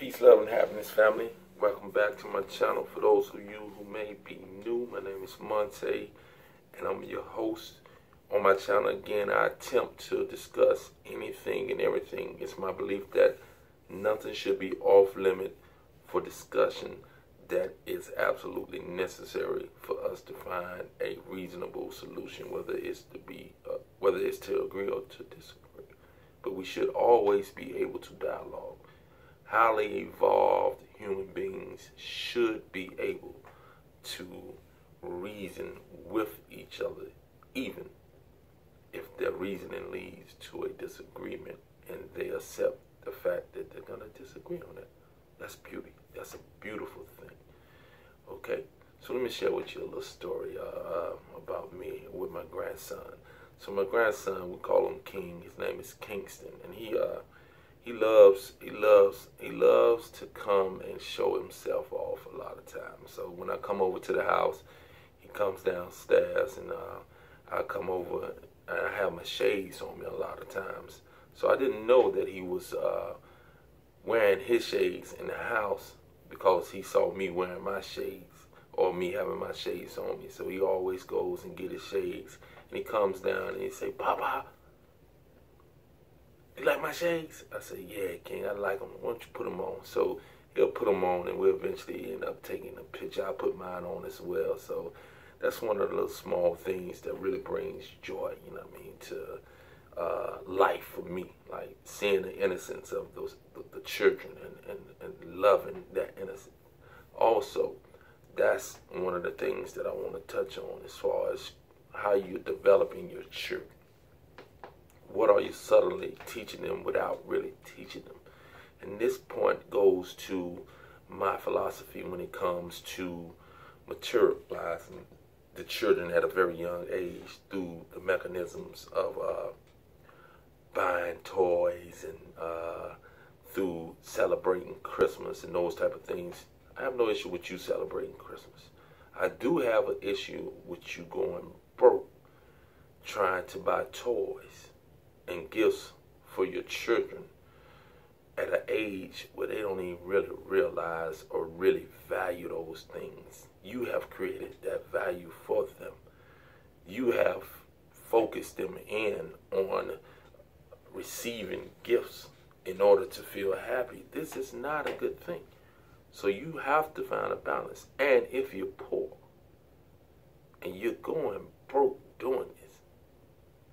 Peace, love, and happiness, family. Welcome back to my channel. For those of you who may be new, my name is Monte, and I'm your host. On my channel, again, I attempt to discuss anything and everything. It's my belief that nothing should be off limit for discussion that is absolutely necessary for us to find a reasonable solution, whether it's to agree or to disagree. But we should always be able to dialogue. Highly evolved human beings should be able to reason with each other, even if their reasoning leads to a disagreement and they accept the fact that they're going to disagree on it. That's beauty. That's a beautiful thing. Okay, so let me share with you a little story about me with my grandson. So my grandson, we call him King. His name is Kingston, and he loves to come and show himself off a lot of times. So when I come over to the house, he comes downstairs, and I come over and I have my shades on me a lot of times. So I didn't know that he was wearing his shades in the house because he saw me wearing my shades or me having my shades on me. So he always goes and get his shades, and he comes down and he say, "Papa, you like my shades?" I say, "Yeah, King, I like them. Why don't you put them on?" So he'll put them on, and we'll eventually end up taking a picture. I put mine on as well. So that's one of the little small things that really brings joy, you know what I mean, to life for me. Like seeing the innocence of the children and loving that innocence. Also, that's one of the things that I want to touch on as far as how you're developing your children. What are you subtly teaching them without really teaching them? And this point goes to my philosophy when it comes to materializing the children at a very young age through the mechanisms of buying toys and through celebrating Christmas and those type of things. I have no issue with you celebrating Christmas. I do have an issue with you going broke trying to buy toys and gifts for your children at an age where they don't even really realize or really value those things. You have created that value for them. You have focused them in on receiving gifts in order to feel happy. This is not a good thing. So you have to find a balance. And if you're poor and you're going broke doing this,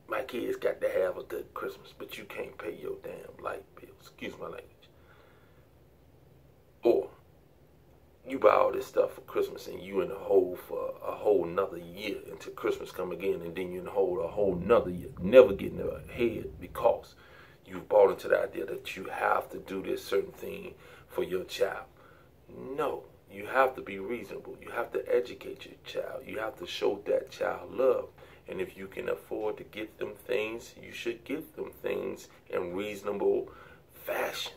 my kids got to have a good Christmas, but you can't pay your damn light bill. Excuse my language. Or you buy all this stuff for Christmas and you in the hole for a whole nother year until Christmas come again, and then you're in the hole a whole nother year, never getting ahead because you've bought into the idea that you have to do this certain thing for your child. No, you have to be reasonable. You have to educate your child. You have to show that child love. And if you can afford to get them things, you should get them things in reasonable fashion.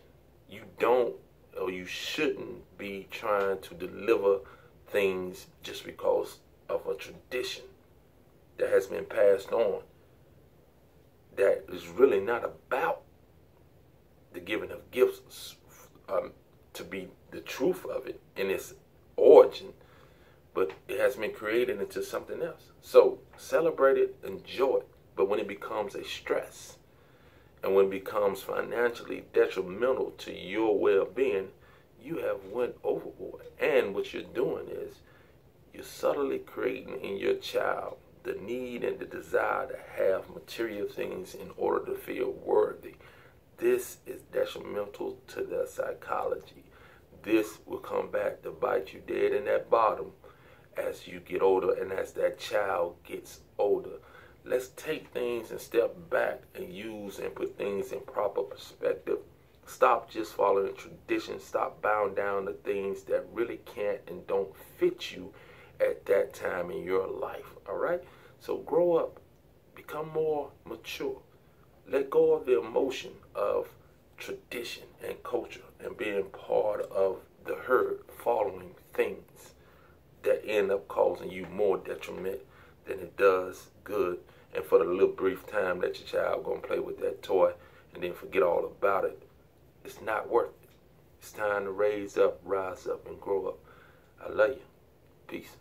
You don't, or you shouldn't be trying to deliver things just because of a tradition that has been passed on that is really not about the giving of gifts to be the truth of it in its origin, but it has been created into something else. So celebrate it, enjoy it, but when it becomes a stress and when it becomes financially detrimental to your well-being, you have went overboard. And what you're doing is you're subtly creating in your child the need and the desire to have material things in order to feel worthy. This is detrimental to their psychology. This will come back to bite you dead in that bottom as you get older and as that child gets older. Let's take things and step back and use and put things in proper perspective. Stop just following tradition. Stop bowing down to things that really can't and don't fit you at that time in your life. All right? So grow up. Become more mature. Let go of the emotion of tradition and culture and being part of the herd, following things that end up causing you more detriment than it does good. And for the little brief time that your child gonna play with that toy and then forget all about it, it's not worth it. It's time to raise up, rise up, and grow up. I love you. Peace.